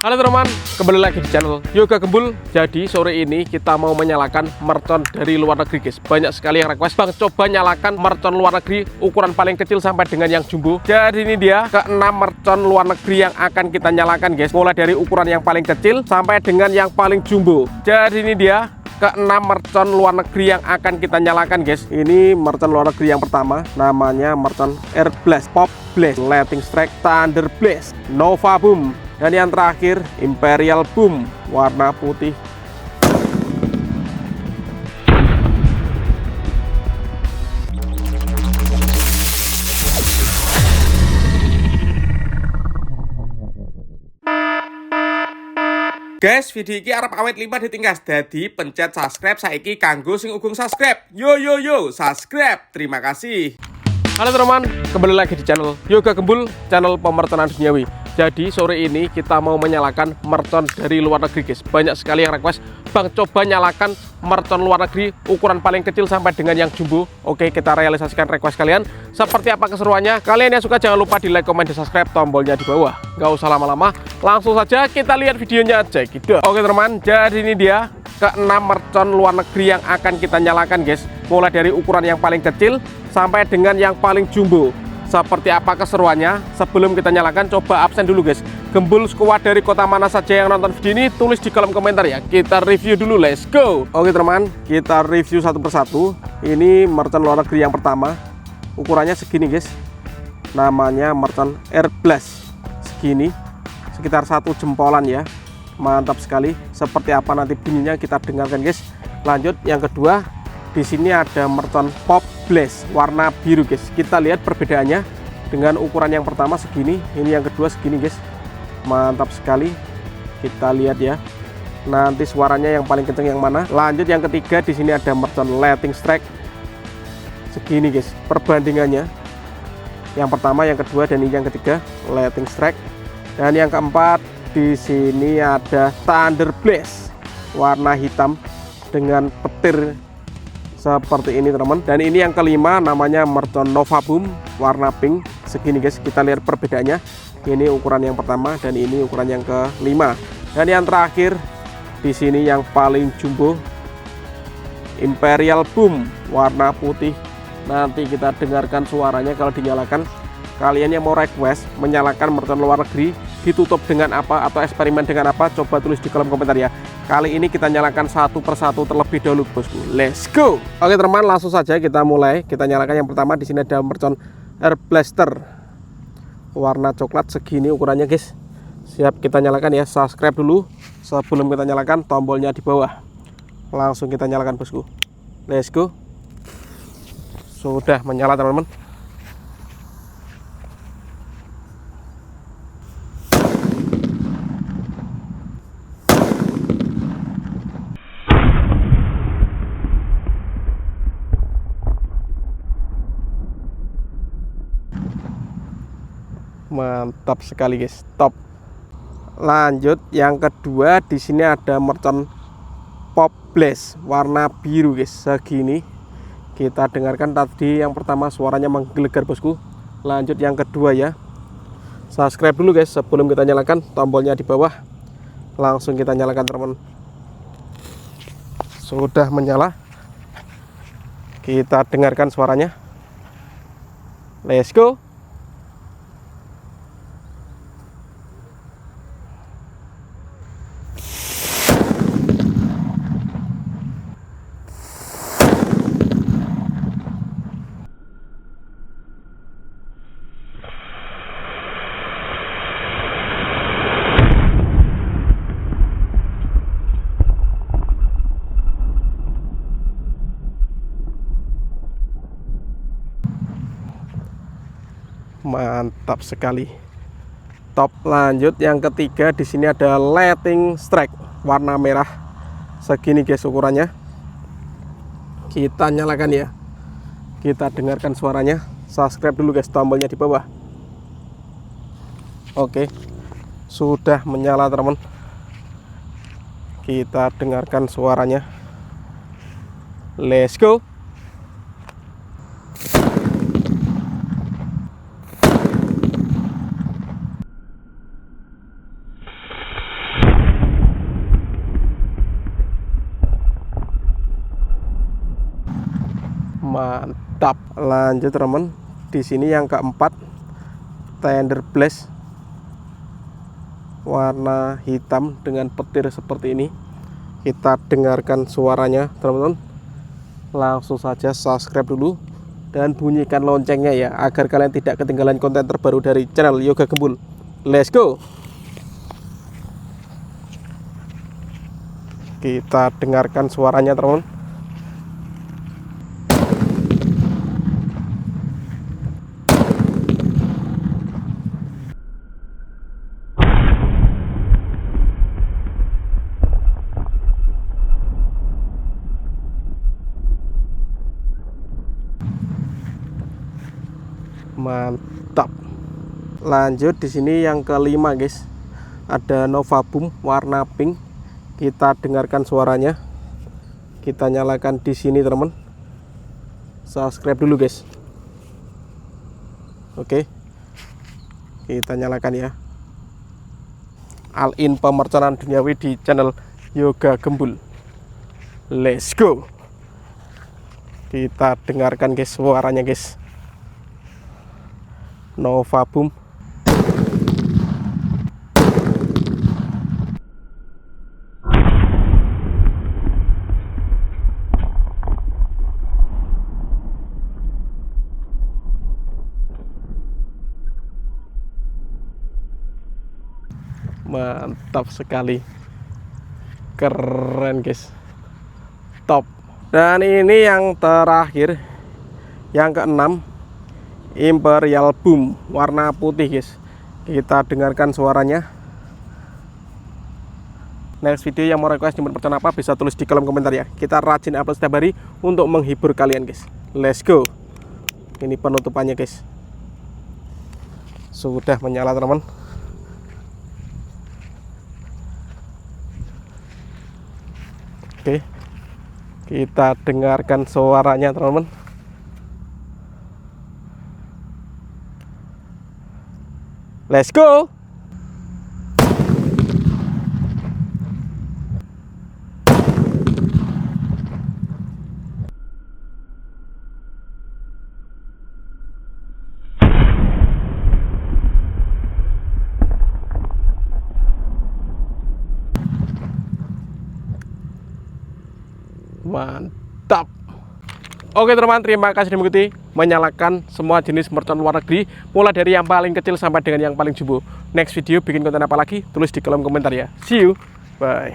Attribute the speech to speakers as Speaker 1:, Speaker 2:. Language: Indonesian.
Speaker 1: Halo teman-teman, kembali lagi di channel Yoga Gembul. Jadi sore ini kita mau menyalakan mercon dari luar negeri guys. Banyak sekali yang request, Bang coba nyalakan mercon luar negeri ukuran paling kecil sampai dengan yang jumbo. Jadi ini dia ke-6 mercon luar negeri yang akan kita nyalakan guys. Mulai dari ukuran yang paling kecil sampai dengan yang paling jumbo. Jadi ini dia ke-6 mercon luar negeri yang akan kita nyalakan guys. Ini mercon luar negeri yang pertama, namanya mercon Air Blast, Pop Blast, Lightning Strike, Thunder Blast, Nova Boom. Dan yang terakhir Imperial Boom warna putih. Guys, video ini arep awet 5 ditingkas. Jadi pencet subscribe saiki kanggo sing ugung subscribe. Yo subscribe. Terima kasih. Halo teman-teman, kembali lagi di channel Yoga Gembul, channel pemertonan duniawi. Jadi sore ini kita mau menyalakan mercon dari luar negeri guys. Banyak sekali yang request, Bang coba nyalakan mercon luar negeri ukuran paling kecil sampai dengan yang jumbo. Oke, kita realisasikan request kalian. Seperti apa keseruannya? Kalian yang suka jangan lupa di like, komen, dan subscribe, tombolnya di bawah. Gak usah lama-lama, langsung saja kita lihat videonya aja gitu. Oke teman, jadi ini dia ke-6 mercon luar negeri yang akan kita nyalakan guys. Mulai dari ukuran yang paling kecil sampai dengan yang paling jumbo. Seperti apa keseruannya? Sebelum kita nyalakan, coba absen dulu guys. Gembul squad dari kota mana saja yang nonton video ini, tulis di kolom komentar ya. Kita review dulu, let's go. Oke teman, kita review satu persatu. Ini mercon luar negeri yang pertama. Ukurannya segini guys. Namanya mercon Air Blast. Segini, sekitar 1 jempolan ya. Mantap sekali. Seperti apa nanti bunyinya kita dengarkan guys. Lanjut, yang kedua, di sini ada mercon Pop Blast warna biru guys. Kita lihat perbedaannya dengan ukuran yang pertama segini, ini yang kedua segini guys. Mantap sekali. Kita lihat ya. Nanti suaranya yang paling kenceng yang mana. Lanjut yang ketiga, di sini ada mercon Lightning Strike. Segini guys perbandingannya. Yang pertama, yang kedua, dan ini yang ketiga Lightning Strike. Dan yang keempat, di sini ada Thunder Blast warna hitam dengan petir seperti ini teman-teman. Dan ini yang kelima, namanya mercon Nova Boom warna pink. Segini guys, kita lihat perbedaannya. Ini ukuran yang pertama dan ini ukuran yang kelima. Dan yang terakhir, di sini yang paling jumbo, Imperial Boom warna putih. Nanti kita dengarkan suaranya kalau dinyalakan. Kalian yang mau request menyalakan mercon luar negeri ditutup dengan apa atau eksperimen dengan apa, coba tulis di kolom komentar ya. Kali ini kita nyalakan satu persatu terlebih dahulu bosku. Let's go. Oke teman, langsung saja kita mulai. Kita nyalakan yang pertama. Di sini ada mercon Air Blaster warna coklat segini ukurannya guys. Siap, kita nyalakan ya. Subscribe dulu sebelum kita nyalakan, tombolnya di bawah. Langsung kita nyalakan bosku. Let's go. Sudah menyala teman-teman. Mantap sekali guys, top. Lanjut yang kedua, di sini ada mercon Pop Blast warna biru guys, segini. Kita dengarkan tadi yang pertama suaranya menggelegar bosku. Lanjut yang kedua ya. Subscribe dulu guys sebelum kita nyalakan, tombolnya di bawah. Langsung kita nyalakan teman-teman. Sudah menyala. Kita dengarkan suaranya. Let's go. Mantap sekali, top. Lanjut yang ketiga, di sini ada Lightning Strike warna merah segini guys ukurannya. Kita nyalakan ya, kita dengarkan suaranya. Subscribe dulu guys, tombolnya di bawah. Oke, sudah menyala teman. Kita dengarkan suaranya. Let's go. Mantap. Lanjut teman, di sini yang keempat, tender blast warna hitam dengan petir seperti ini. Kita dengarkan suaranya teman-teman. Langsung saja subscribe dulu dan bunyikan loncengnya ya, agar kalian tidak ketinggalan konten terbaru dari channel Yoga Gembul. Let's go. Kita dengarkan suaranya teman-teman. Mantap. Lanjut di sini yang kelima guys, ada Nova Boom warna pink. Kita dengarkan suaranya. Kita nyalakan di sini teman. Subscribe dulu guys. Oke, kita nyalakan ya. All in pemerconaan duniawi di channel Yoga Gembul. Let's go. Kita dengarkan guys suaranya guys. Nova Boom. Mantap sekali, keren guys, top. Dan ini yang terakhir, yang keenam, Imperial Boom warna putih guys. Kita dengarkan suaranya. Next video yang mau request jemput mercon apa bisa tulis di kolom komentar ya. Kita rajin upload setiap hari untuk menghibur kalian guys. Let's go. Ini penutupannya guys. Sudah menyala teman. Oke, kita dengarkan suaranya teman-teman. Let's go. Mantap. Oke teman-teman, terima kasih sudah mengikuti. Menyalakan semua jenis mercon luar negeri, mulai dari yang paling kecil sampai dengan yang paling jumbo. Next video bikin konten apa lagi, tulis di kolom komentar ya. See you, bye.